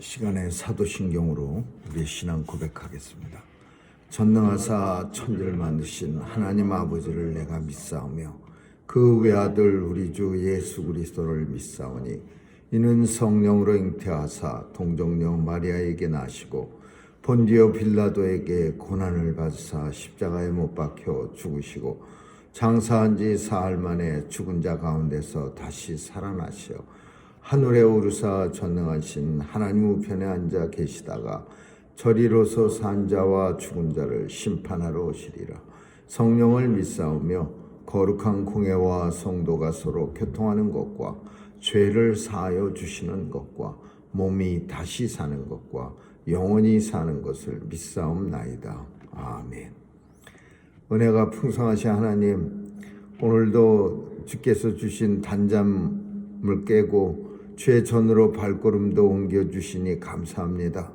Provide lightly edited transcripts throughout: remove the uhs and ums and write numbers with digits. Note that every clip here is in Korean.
시간에 사도신경으로 우리의 신앙 고백하겠습니다. 전능하사 천지를 만드신 하나님 아버지를 내가 믿사오며 그 외아들 우리 주 예수 그리스도를 믿사오니 이는 성령으로 잉태하사 동정녀 마리아에게 나시고 본디오 빌라도에게 고난을 받으사 십자가에 못 박혀 죽으시고 장사한 지 사흘 만에 죽은 자 가운데서 다시 살아나시어 하늘에 오르사 전능하신 하나님 우편에 앉아 계시다가 저리로서 산 자와 죽은 자를 심판하러 오시리라. 성령을 믿사오며 거룩한 공회와 성도가 서로 교통하는 것과 죄를 사하여 주시는 것과 몸이 다시 사는 것과 영원히 사는 것을 믿사옵나이다. 아멘. 은혜가 풍성하신 하나님, 오늘도 주께서 주신 단잠을 깨고 죄 전으로 발걸음도 옮겨주시니 감사합니다.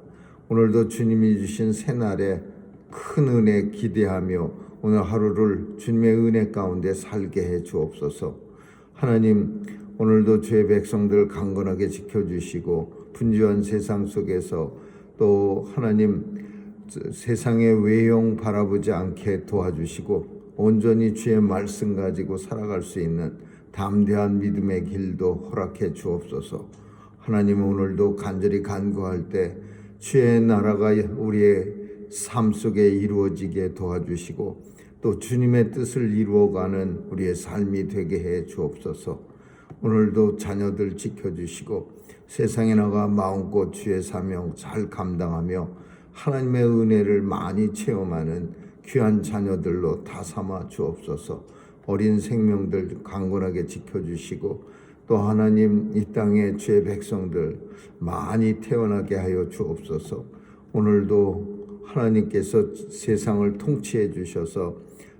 오늘도 주님이 주신 새날에 큰 은혜 기대하며 오늘 하루를 주님의 은혜 가운데 살게 해 주옵소서. 하나님, 오늘도 주의 백성들 강건하게 지켜주시고 분주한 세상 속에서 또 하나님 세상의 외형 바라보지 않게 도와주시고 온전히 주의 말씀 가지고 살아갈 수 있는 담대한 믿음의 길도 허락해 주옵소서. 하나님, 오늘도 간절히 간구할 때 주의 나라가 우리의 삶 속에 이루어지게 도와주시고 또 주님의 뜻을 이루어가는 우리의 삶이 되게 해 주옵소서. 오늘도 자녀들 지켜주시고 세상에 나가 마음껏 주의 사명 잘 감당하며 하나님의 은혜를 많이 체험하는 귀한 자녀들로 다 삼아 주옵소서. 어린 생명들 강건하게 지켜주시고 또 하나님 이 땅에 주의 백성들 많이 태어나게 하여 주옵소서. 오늘도 하나님께서 세상을 통치해 주셔서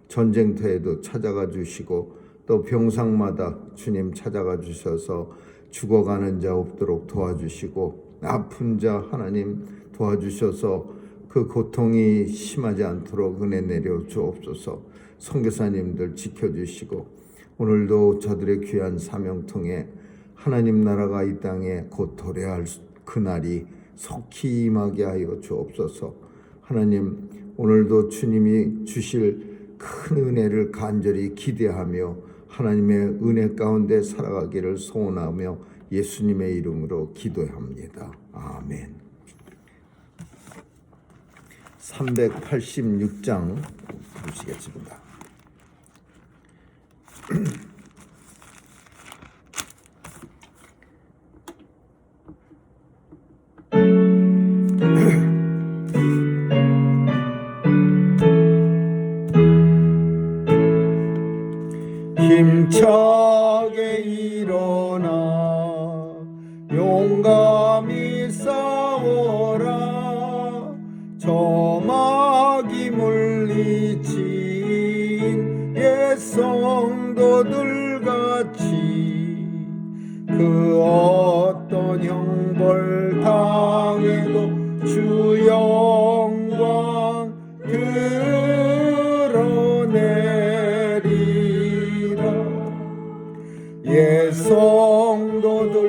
전쟁터에도 찾아가 주시고 또 병상마다 주님 찾아가 주셔서 죽어가는 자 없도록 도와주시고 아픈 자 하나님 도와주셔서 그 고통이 심하지 않도록 은혜 내려 주옵소서. 선교사님들 지켜주시고 오늘도 저들의 귀한 사명 통해 하나님 나라가 이 땅에 곧 도래할 그날이 속히 임하게 하여 주옵소서. 하나님, 오늘도 주님이 주실 큰 은혜를 간절히 기대하며 하나님의 은혜 가운데 살아가기를 소원하며 예수님의 이름으로 기도합니다. 아멘. 386장 보시겠습니다. 힘차게 일어나 용감히 싸워라. 저마귀 물리친 옛 성도들 같이 그 어떤 형벌 당해도 주 영광 드러내리라. 옛 성도들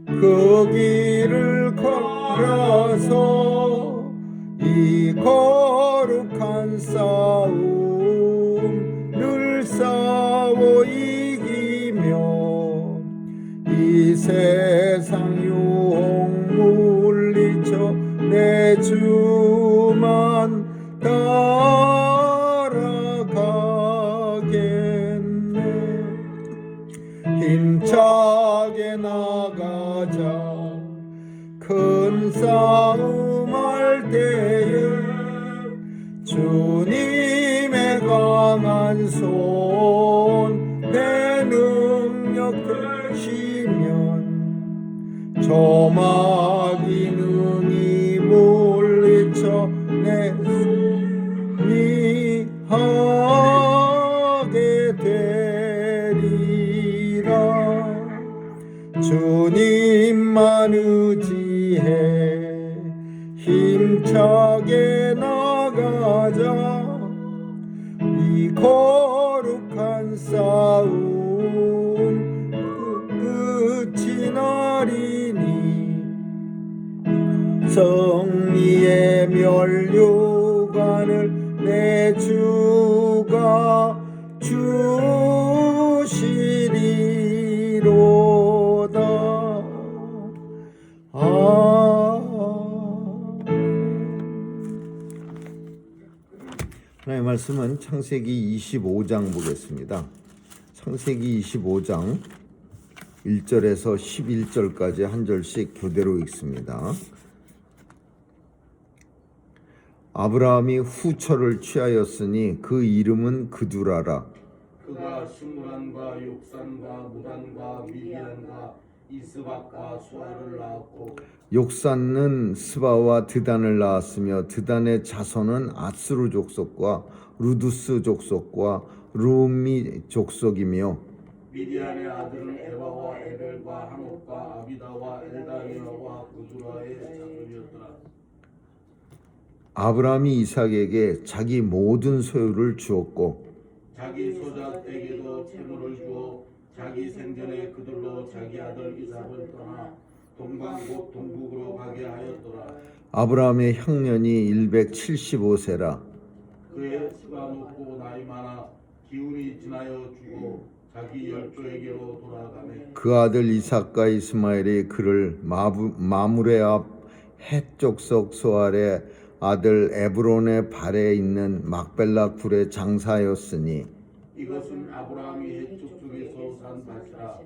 그 길을 걸어서 이 거룩한 싸움 늘 싸워 이기며 이 세상 유혹 물리쳐 내 주만 따라가겠네. 힘차게 나가자. 큰 싸움 할 때에 주님의 강한 손 내 능력 되시면 저마귀 능히 물리쳐 내 승리하게 되리라. 주님만 의지해 힘차게 나가자. 이 거룩한 싸움 끝이 나리니 성리의 면류관을 내 주가 주시리로다. 하나님의 말씀은 창세기 25장 보겠습니다. 창세기 25장 1절에서 11절까지 한 절씩 교대로 읽습니다. 아브라함이 후처를 취하였으니 그 이름은 그두라라. 그가 시므란과 욕산과 무단과 미디안과 이스박과 수아를 낳았고 욕산은 스바와 드단을 낳았으며 드단의 자손은 아스루 족속과 루두스 족속과 루미 족속이며 미디안의 아들은 에바와 에벨과 한옥과 아비다와 엘다니아와 구두라의 자손이었더라. 아브라함이 이삭에게 자기 모든 소유를 주었고 자기 소자에게도 채무를 주어 자기 생전에 그들로 자기 아들 이삭을 떠나 동방 곧 동북으로 가게 하였더라. 아브라함의 형년이 175세라. 그의 수가 높고 나이 많아 기운이 지나여 죽어 자기 열조에게로 돌아가매 그 아들 이삭과 이스마엘이 그를 마므레 앞 헷 족속 소알의 아들 에브론의 발에 있는 막벨라 굴에 장사하였으니 이것은 아브라함이 헷 족속에서 산 밭이라.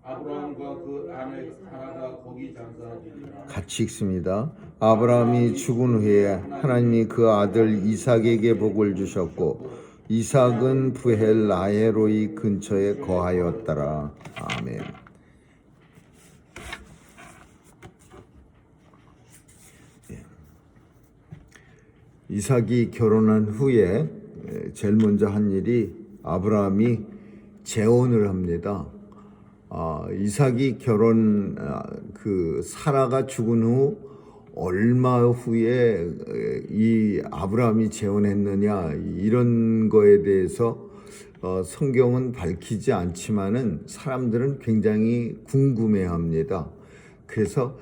아브라함과 그 아내 사라가 거기 장사하니라. 같이 읽습니다. 아브라함이 죽은 후에 하나님이 그 아들 이삭에게 복을 주셨고 이삭은 부헬 라헤로이 근처에 거하였더라. 아멘. 이삭이 결혼한 후에 제일 먼저 한 일이 아브라함이 재혼을 합니다. 이삭이 사라가 죽은 후 얼마 후에 이 아브라함이 재혼했느냐 이런 거에 대해서 성경은 밝히지 않지만은 사람들은 굉장히 궁금해합니다. 그래서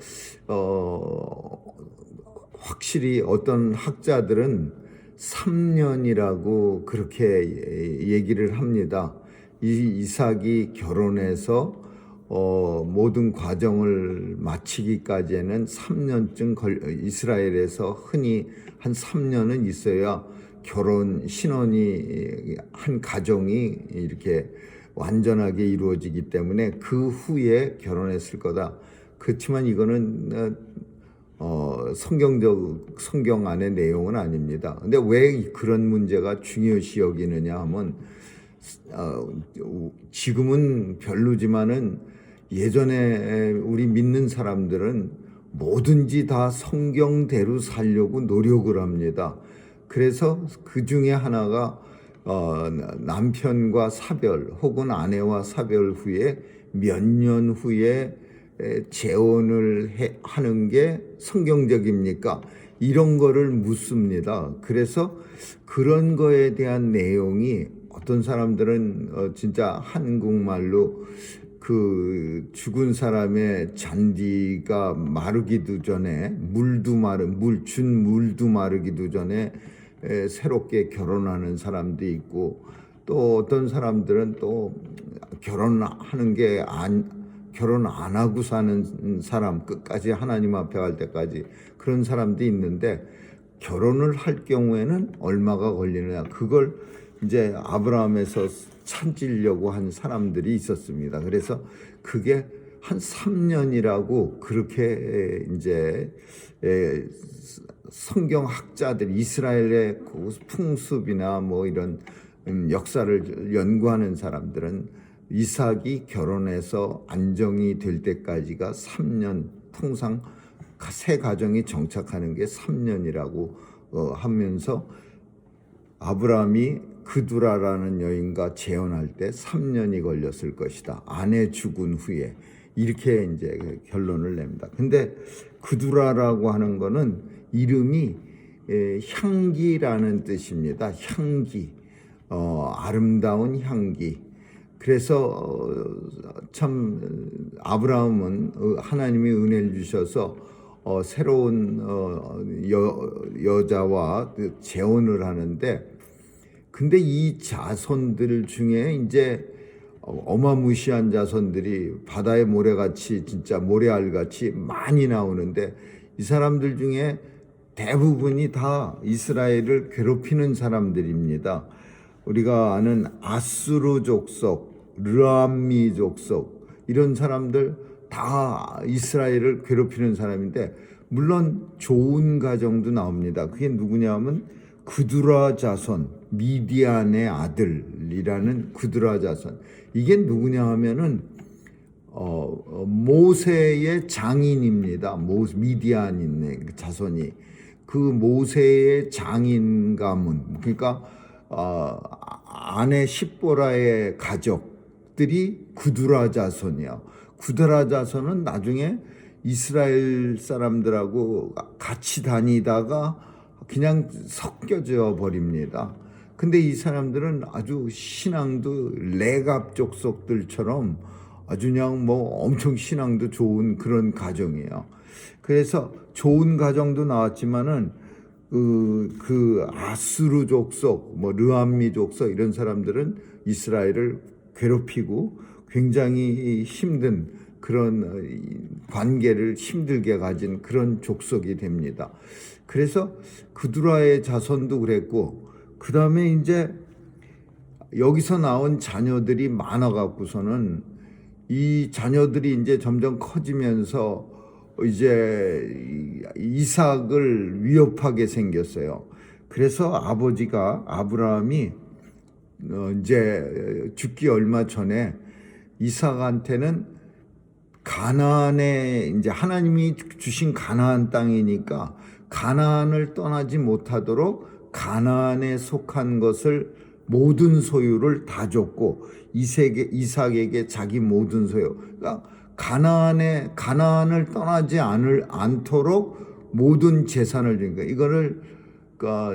확실히 어떤 학자들은 3년이라고 그렇게 얘기를 합니다. 이삭이 결혼해서 모든 과정을 마치기까지는 3년쯤 이스라엘에서 흔히 한 3년은 있어야 신혼이 한 가정이 이렇게 완전하게 이루어지기 때문에 그 후에 결혼했을 거다. 그렇지만 이거는 성경 안의 내용은 아닙니다. 근데 왜 그런 문제가 중요시 여기느냐 하면 지금은 별로지만은 예전에 우리 믿는 사람들은 뭐든지 다 성경대로 살려고 노력을 합니다. 그래서 그 중에 하나가 남편과 사별 혹은 아내와 사별 후에 몇 년 후에 재혼을 하는 게 성경적입니까? 이런 거를 묻습니다. 그래서 그런 거에 대한 내용이 어떤 사람들은 진짜 한국말로 그 죽은 사람의 잔디가 마르기도 전에 물도 마르기도 전에 새롭게 결혼하는 사람도 있고 또 어떤 사람들은 또 결혼 안 하고 사는 사람 끝까지 하나님 앞에 갈 때까지 그런 사람도 있는데 결혼을 할 경우에는 얼마가 걸리느냐 그걸 이제 아브라함에서 찾으려고 한 사람들이 있었습니다. 그래서 그게 한 3년이라고 그렇게 이제 성경학자들 이스라엘의 풍습이나 뭐 이런 역사를 연구하는 사람들은 이삭이 결혼해서 안정이 될 때까지가 3년, 통상 새 가정이 정착하는 게 3년이라고 하면서 아브라함이 그두라라는 여인과 재혼할 때 3년이 걸렸을 것이다. 아내 죽은 후에 이렇게 이제 결론을 냅니다. 근데 그두라라고 하는 거는 이름이 향기라는 뜻입니다. 향기, 아름다운 향기. 그래서 참 아브라함은 하나님이 은혜를 주셔서 새로운 여자와 재혼을 하는데, 근데 이 자손들 중에 이제 어마무시한 자손들이 바다의 모래같이, 진짜 모래알같이 많이 나오는데, 이 사람들 중에 대부분이 다 이스라엘을 괴롭히는 사람들입니다. 우리가 아는 아수르 족속, 르암미 족속, 이런 사람들 다 이스라엘을 괴롭히는 사람인데, 물론 좋은 가정도 나옵니다. 그게 누구냐면 그두라 자손, 미디안의 아들이라는 그두라 자손. 이게 누구냐 하면은 모세의 장인입니다. 미디안인의 자손이. 그 모세의 장인 가문, 그러니까 아내 십보라의 가족들이 그두라 자손이야. 그두라 자손은 나중에 이스라엘 사람들하고 같이 다니다가 그냥 섞여져 버립니다. 근데 이 사람들은 아주 신앙도 레갑 족속들처럼 아주 그냥 뭐 엄청 신앙도 좋은 그런 가정이에요. 그래서 좋은 가정도 나왔지만은 그 아수르 족속, 뭐 르암미 족속 이런 사람들은 이스라엘을 괴롭히고 굉장히 힘든 그런 관계를 힘들게 가진 그런 족속이 됩니다. 그래서 그두라의 자손도 그랬고, 그 다음에 이제 여기서 나온 자녀들이 많아갖고서는 이 자녀들이 이제 점점 커지면서 이제 이삭을 위협하게 생겼어요. 그래서 아버지가 아브라함이 이제 죽기 얼마 전에 이삭한테는 가나안에, 이제 하나님이 주신 가나안 땅이니까 가나안을 떠나지 못하도록 가나안에 속한 것을 모든 소유를 다 줬고, 이삭에게 자기 모든 소유, 그러니까 가나안을 떠나지 않도록 모든 재산을 주니까, 이거를 그러니까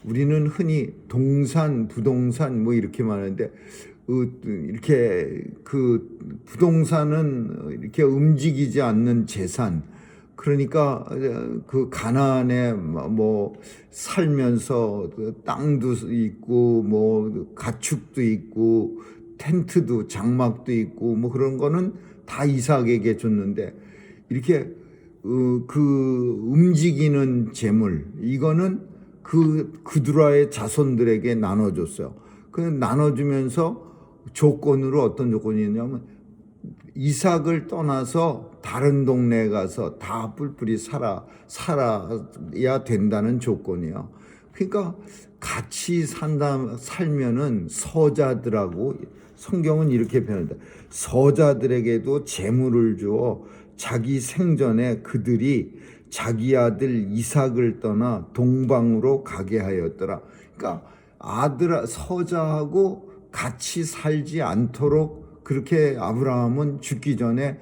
우리는 흔히 동산, 부동산 뭐 이렇게 말하는데, 이렇게 그 부동산은 이렇게 움직이지 않는 재산, 그러니까 그 가나안에 뭐 살면서 땅도 있고 뭐 가축도 있고 텐트도 장막도 있고 뭐 그런 거는 다 이삭에게 줬는데, 이렇게 그 움직이는 재물, 이거는 그두라의 자손들에게 나눠줬어요. 그 나눠주면서 조건으로, 어떤 조건이 있냐면 이삭을 떠나서 다른 동네에 가서 다 뿔뿔이 살아야 된다는 조건이에요. 그러니까 같이 살면은 서자들하고, 성경은 이렇게 표현한다. 서자들에게도 재물을 주어 자기 생전에 그들이 자기 아들 이삭을 떠나 동방으로 가게 하였더라. 그러니까 서자하고 같이 살지 않도록 그렇게 아브라함은 죽기 전에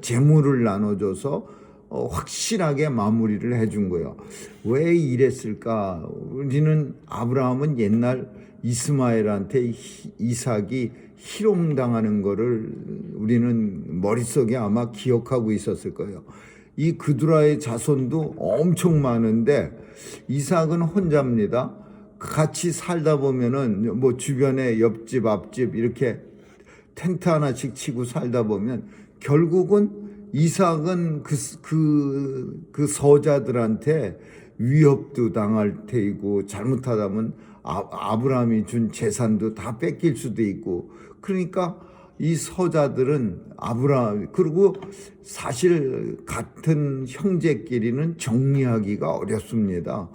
재물을 나눠줘서 확실하게 마무리를 해준 거예요. 왜 이랬을까? 우리는 아브라함은 옛날 이스마엘한테 이삭이 희롱당하는 거를 우리는 머릿속에 아마 기억하고 있었을 거예요. 이 그두라의 자손도 엄청 많은데 이삭은 혼자입니다. 같이 살다 보면은 뭐 주변에 옆집 앞집 이렇게 텐트 하나씩 치고 살다 보면 결국은 이삭은 그 서자들한테 위협도 당할 테이고, 잘못하다면 아브라함이 준 재산도 다 뺏길 수도 있고, 그러니까 이 서자들은 그리고 사실 같은 형제끼리는 정리하기가 어렵습니다.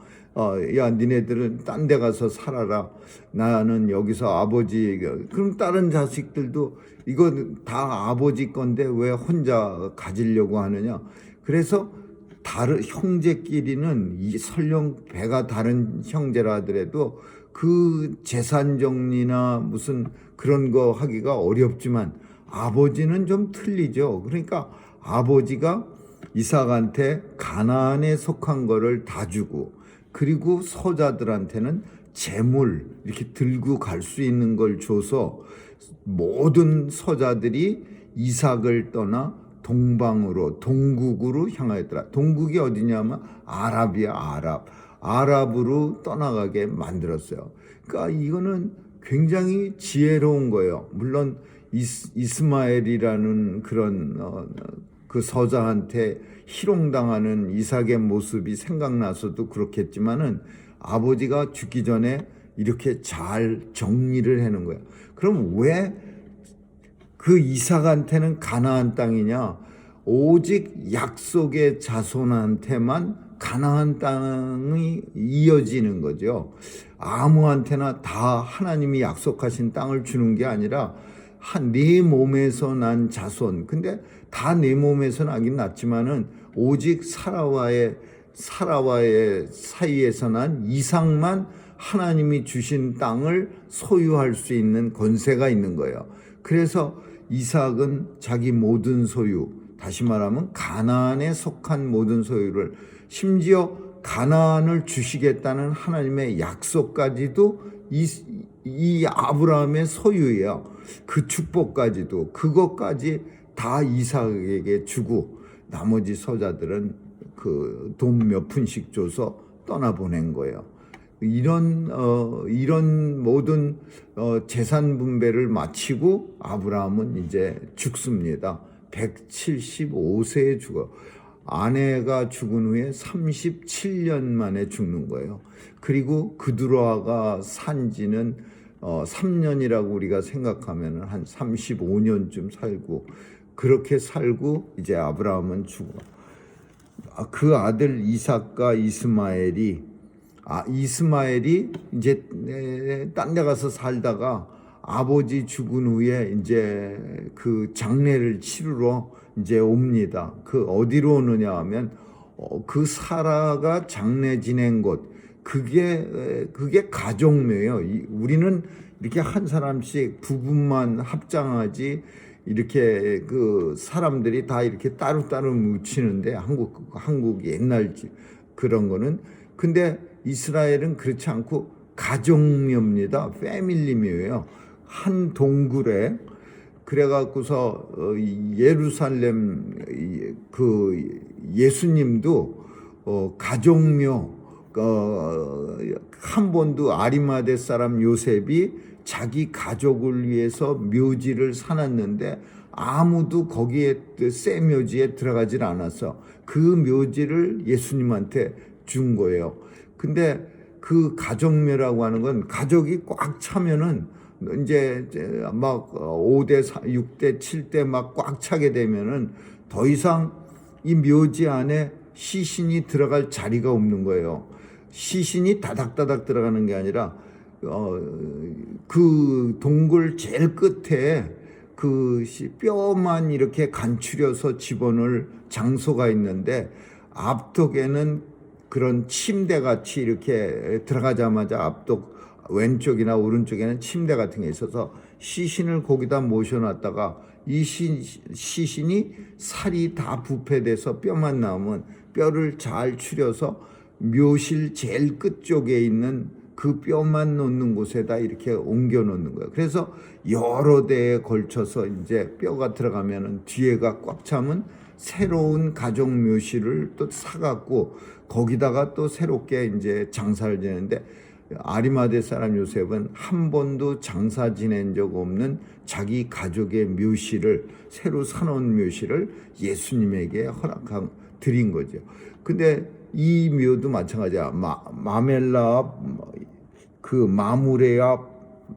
야, 니네들은 딴 데 가서 살아라. 나는 여기서 아버지, 그럼 다른 자식들도 이거 다 아버지 건데 왜 혼자 가지려고 하느냐. 그래서 다른 형제끼리는 설령 배가 다른 형제라 하더라도 그 재산 정리나 무슨 그런 거 하기가 어렵지만 아버지는 좀 틀리죠. 그러니까 아버지가 이삭한테 가나안에 속한 거를 다 주고, 그리고 서자들한테는 재물 이렇게 들고 갈 수 있는 걸 줘서 모든 서자들이 이삭을 떠나 동방으로 동국으로 향하였더라. 동국이 어디냐면 아랍이야. 아랍으로 떠나가게 만들었어요. 그러니까 이거는 굉장히 지혜로운 거예요. 물론 이스마엘이라는 그런 그 서자한테 희롱당하는 이삭의 모습이 생각나서도 그렇겠지만은 아버지가 죽기 전에 이렇게 잘 정리를 해놓은 거예요. 그럼 왜 그 이삭한테는 가나안 땅이냐? 오직 약속의 자손한테만 가나안 땅이 이어지는 거죠. 아무한테나 다 하나님이 약속하신 땅을 주는 게 아니라 네 몸에서 난 자손. 근데 다 내 몸에서 나긴 났지만은 오직 사라와의 사이에서 난 이삭만 하나님이 주신 땅을 소유할 수 있는 권세가 있는 거예요. 그래서 이삭은 자기 모든 소유, 다시 말하면 가나안에 속한 모든 소유를, 심지어 가나안을 주시겠다는 하나님의 약속까지도 이 아브라함의 소유예요. 그 축복까지도, 그것까지 다 이삭에게 주고 나머지 서자들은 그 돈 몇 푼씩 줘서 떠나보낸 거예요. 이런 모든 재산 분배를 마치고 아브라함은 이제 죽습니다. 175세에 죽어. 아내가 죽은 후에 37년 만에 죽는 거예요. 그리고 그드로아가 산 지는 3년이라고 우리가 생각하면 한 35년쯤 살고, 그렇게 살고 이제 아브라함은 죽어. 그 아들 이삭과 이스마엘이 이제 딴 데 가서 살다가 아버지 죽은 후에 이제 그 장례를 치르러 이제 옵니다. 그 어디로 오느냐 하면 그 사라가 장례 지낸 곳, 그게 가족묘예요. 우리는 이렇게 한 사람씩 부부만 합장하지, 이렇게 그 사람들이 다 이렇게 따로따로 묻히는데 한국 옛날 그런 거는. 근데 이스라엘은 그렇지 않고 가족묘입니다. 패밀리묘예요. 한 동굴에. 그래갖고서 예루살렘 그 예수님도 가족묘, 한 번도 아리마대 사람 요셉이 자기 가족을 위해서 묘지를 사놨는데 아무도 거기에 새 묘지에 들어가질 않았어. 그 묘지를 예수님한테 준 거예요. 근데 그 가족묘라고 하는 건 가족이 꽉 차면은 이제 막 5대, 6대, 7대 막 꽉 차게 되면은 더 이상 이 묘지 안에 시신이 들어갈 자리가 없는 거예요. 시신이 다닥다닥 들어가는 게 아니라 그 동굴 제일 끝에 그 뼈만 이렇게 간추려서 집어넣을 장소가 있는데, 앞쪽에는 그런 침대 같이 이렇게 들어가자마자 앞쪽 왼쪽이나 오른쪽에는 침대 같은 게 있어서 시신을 거기다 모셔놨다가 이 시신이 살이 다 부패돼서 뼈만 나오면 뼈를 잘 추려서 묘실 제일 끝쪽에 있는 그 뼈만 놓는 곳에다 이렇게 옮겨 놓는 거예요. 그래서 여러 대에 걸쳐서 이제 뼈가 들어가면은 뒤에가 꽉 차면 새로운 가족 묘실을 또 사갖고 거기다가 또 새롭게 이제 장사를 지내는데, 아리마대 사람 요셉은 한 번도 장사 지낸 적 없는 자기 가족의 묘실을, 새로 사놓은 묘실을 예수님에게 드린 거죠. 근데 이 묘도 마찬가지야. 마멜라, 그 마무레아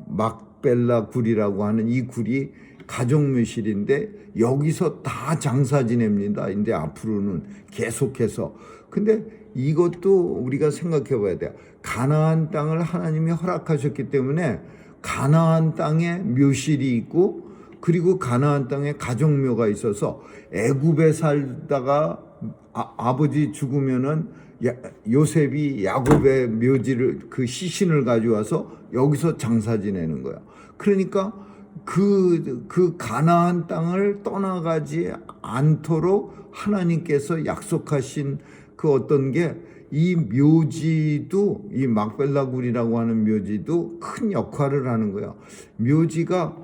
막벨라 굴이라고 하는 이 굴이 가족묘실인데 여기서 다 장사 지냅니다. 근데 앞으로는 계속해서. 근데 이것도 우리가 생각해 봐야 돼요. 가나안 땅을 하나님이 허락하셨기 때문에 가나안 땅에 묘실이 있고, 그리고 가나안 땅에 가족묘가 있어서 애굽에 살다가 아버지 죽으면은 요셉이 야곱의 묘지를, 그 시신을 가져와서 여기서 장사 지내는 거야. 그러니까 그 가나안 땅을 떠나가지 않도록 하나님께서 약속하신 그 어떤 게 이 묘지도, 이 막벨라굴이라고 하는 묘지도 큰 역할을 하는 거예요. 묘지가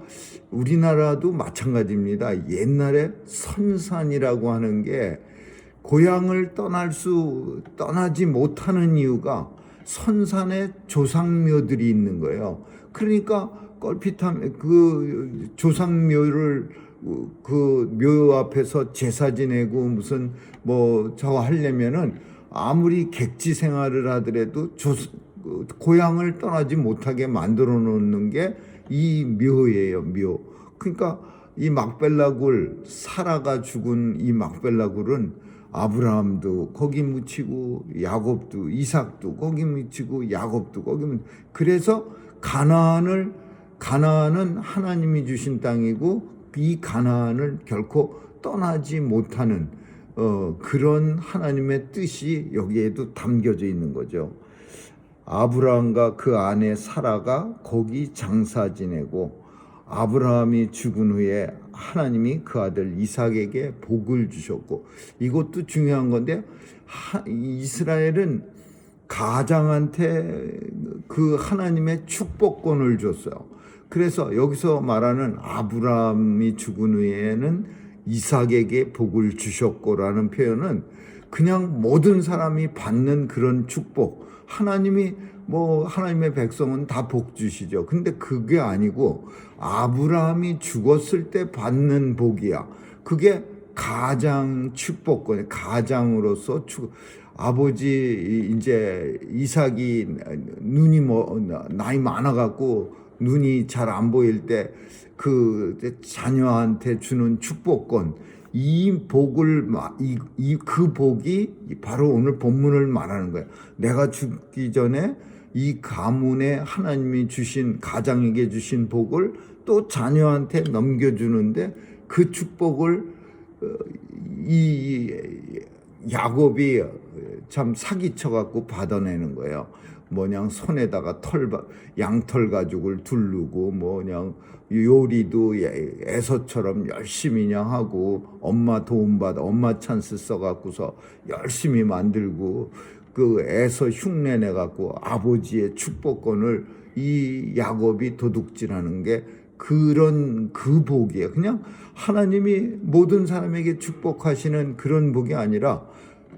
우리나라도 마찬가지입니다. 옛날에 선산이라고 하는 게 고향을 떠나지 못하는 이유가 선산에 조상묘들이 있는 거예요. 그러니까 껄핏한 그 조상묘를 그 묘 앞에서 제사 지내고 무슨 뭐 저거 하려면은 아무리 객지 생활을 하더라도 고향을 떠나지 못하게 만들어 놓는 게 이 묘예요, 묘. 그러니까 이 막벨라굴, 사라가 죽은 이 막벨라굴은 아브라함도 거기 묻히고 야곱도, 이삭도 거기 묻히고 야곱도 거기 묻히고, 그래서 가나안은 하나님이 주신 땅이고 이 가나안을 결코 떠나지 못하는 그런 하나님의 뜻이 여기에도 담겨져 있는 거죠. 아브라함과 그 아내 사라가 거기 장사 지내고, 아브라함이 죽은 후에 하나님이 그 아들 이삭에게 복을 주셨고, 이것도 중요한 건데, 이스라엘은 가장한테 그 하나님의 축복권을 줬어요. 그래서 여기서 말하는 아브라함이 죽은 후에는 이삭에게 복을 주셨고라는 표현은 그냥 모든 사람이 받는 그런 축복, 하나님이 하나님의 백성은 다 복 주시죠. 근데 그게 아니고 아브라함이 죽었을 때 받는 복이야. 그게 가장 축복권, 가장으로서 아버지 이제 이삭이 눈이 나이 많아갖고 눈이 잘 안 보일 때 그 자녀한테 주는 축복권, 이 복을 그 복이 바로 오늘 본문을 말하는 거예요. 내가 죽기 전에 이 가문에 하나님이 주신, 가장에게 주신 복을 또 자녀한테 넘겨주는데, 그 축복을 이 야곱이 참 사기쳐 갖고 받아내는 거예요. 뭐냥 손에다가 양털 가죽을 두르고 뭐냥 요리도 에서처럼 열심히 그냥 하고, 엄마 도움받아, 엄마 찬스 써갖고서 열심히 만들고, 그 에서 흉내 내갖고 아버지의 축복권을 이 야곱이 도둑질하는 게 그런 그 복이에요. 그냥 하나님이 모든 사람에게 축복하시는 그런 복이 아니라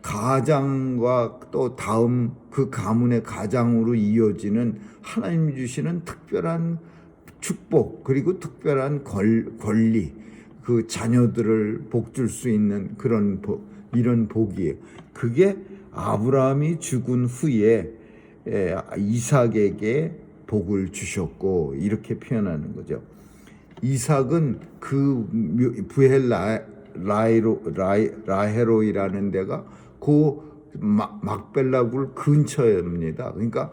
가장과 또 다음 그 가문의 가장으로 이어지는 하나님이 주시는 특별한 축복, 그리고 특별한 권리, 그 자녀들을 복 줄 수 있는 그런 복, 이런 복이에요. 그게 아브라함이 죽은 후에 이삭에게 복을 주셨고, 이렇게 표현하는 거죠. 이삭은 그 부엘 라헤로이라는 데가 그 막벨라굴 근처입니다. 그러니까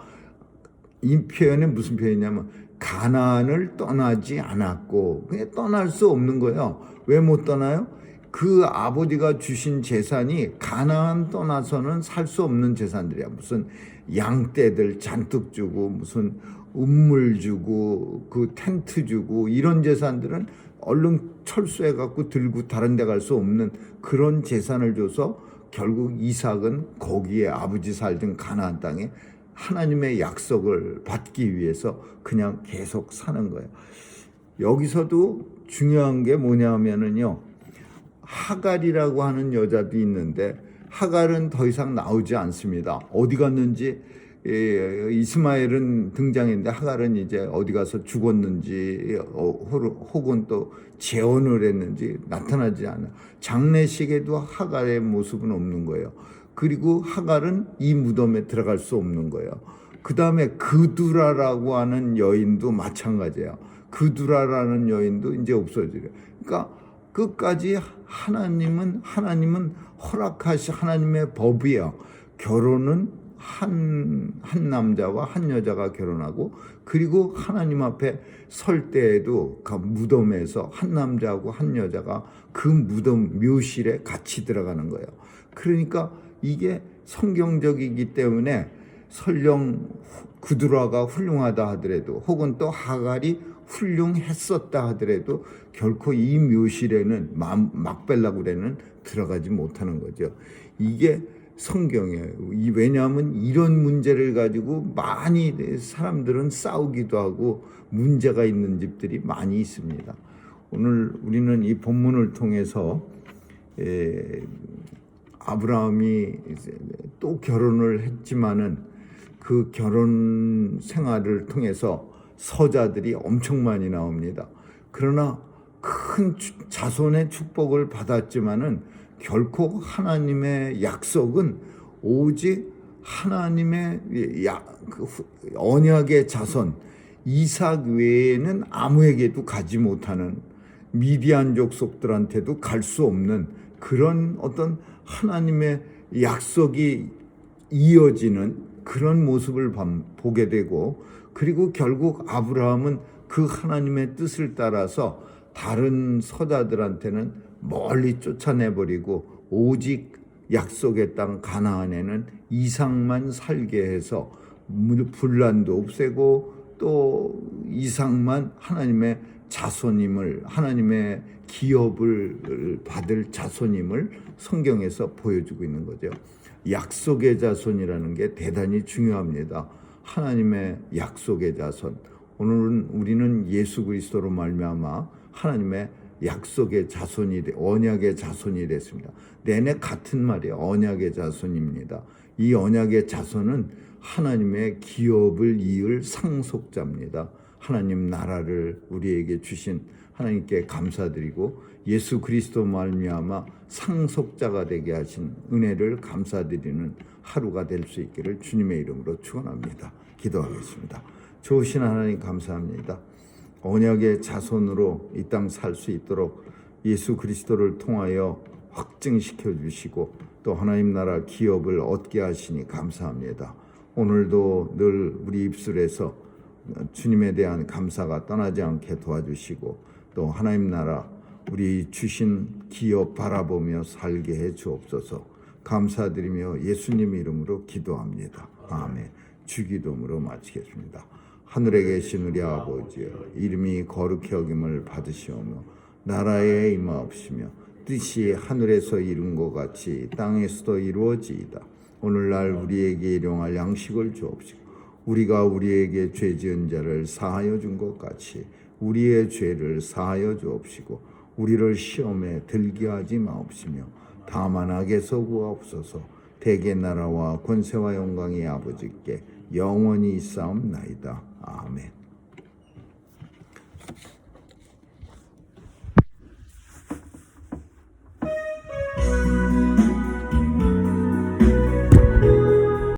이 표현은 무슨 표현이냐면 가나안을 떠나지 않았고, 그냥 떠날 수 없는 거예요. 왜 못 떠나요? 그 아버지가 주신 재산이 가나안 떠나서는 살 수 없는 재산들이야. 무슨 양떼들 잔뜩 주고, 무슨 음물 주고, 그 텐트 주고, 이런 재산들은 얼른 철수해 갖고 들고 다른 데 갈 수 없는 그런 재산을 줘서 결국 이삭은 거기에 아버지 살던 가나안 땅에 하나님의 약속을 받기 위해서 그냥 계속 사는 거예요. 여기서도 중요한 게 뭐냐면은요, 하갈이라고 하는 여자도 있는데, 하갈은 더 이상 나오지 않습니다. 어디 갔는지, 이스마엘은 등장했는데 하갈은 이제 어디 가서 죽었는지 혹은 또 재혼을 했는지 나타나지 않아. 장례식에도 하갈의 모습은 없는 거예요. 그리고 하갈은 이 무덤에 들어갈 수 없는 거예요. 그 다음에 그두라라고 하는 여인도 마찬가지예요. 그두라라는 여인도 이제 없어지래요. 그러니까 끝까지 하나님은 허락하신 하나님의 법이에요. 결혼은 한 남자와 한 여자가 결혼하고, 그리고 하나님 앞에 설 때에도 그 무덤에서 한 남자하고 한 여자가 그 무덤 묘실에 같이 들어가는 거예요. 그러니까 이게 성경적이기 때문에 설령 그두라가 훌륭하다 하더라도, 혹은 또 하갈이 훌륭했었다 하더라도 결코 이 묘실에는, 막벨라굴에는 들어가지 못하는 거죠. 이게 성경에. 왜냐하면 이런 문제를 가지고 많이 사람들은 싸우기도 하고 문제가 있는 집들이 많이 있습니다. 오늘 우리는 이 본문을 통해서 아브라함이 또 결혼을 했지만은 그 결혼 생활을 통해서 서자들이 엄청 많이 나옵니다. 그러나 큰 자손의 축복을 받았지만은 결코 하나님의 약속은 오직 하나님의 언약의 자손 이삭 외에는 아무에게도 가지 못하는, 미디안 족속들한테도 갈 수 없는 그런 어떤 하나님의 약속이 이어지는 그런 모습을 보게 되고, 그리고 결국 아브라함은 그 하나님의 뜻을 따라서 다른 서자들한테는 멀리 쫓아내버리고 오직 약속의 땅 가나안에는 이삭만 살게 해서 분란도 없애고 또 이삭만 하나님의 자손임을, 하나님의 기업을 받을 자손임을 성경에서 보여주고 있는 거죠. 약속의 자손이라는 게 대단히 중요합니다. 하나님의 약속의 자손. 오늘은 우리는 예수 그리스도로 말미암아 하나님의 약속의 자손이, 언약의 자손이 됐습니다. 내내 같은 말이에요. 언약의 자손입니다. 이 언약의 자손은 하나님의 기업을 이을 상속자입니다. 하나님 나라를 우리에게 주신 하나님께 감사드리고 예수 그리스도 말미암아 상속자가 되게 하신 은혜를 감사드리는 하루가 될 수 있기를 주님의 이름으로 축원합니다. 기도하겠습니다. 좋으신 하나님 감사합니다. 언약의 자손으로 이 땅 살 수 있도록 예수 그리스도를 통하여 확증시켜 주시고 또 하나님 나라 기업을 얻게 하시니 감사합니다. 오늘도 늘 우리 입술에서 주님에 대한 감사가 떠나지 않게 도와주시고 또 하나님 나라 우리 주신 기업 바라보며 살게 해 주옵소서. 감사드리며 예수님 이름으로 기도합니다. 아멘. 주기도문으로 마치겠습니다. 하늘에 계신 우리 아버지여, 이름이 거룩히 여김을 받으시오며 나라에 임하옵시며 뜻이 하늘에서 이룬 것 같이 땅에서도 이루어지이다. 오늘날 우리에게 일용할 양식을 주옵시고 우리가 우리에게 죄 지은 자를 사하여 준 것 같이 우리의 죄를 사하여 주옵시고 우리를 시험에 들게 하지 마옵시며 다만 악에서 구하옵소서. 대개 나라와 권세와 영광이 아버지께 영원히 있사옵나이다. 아멘.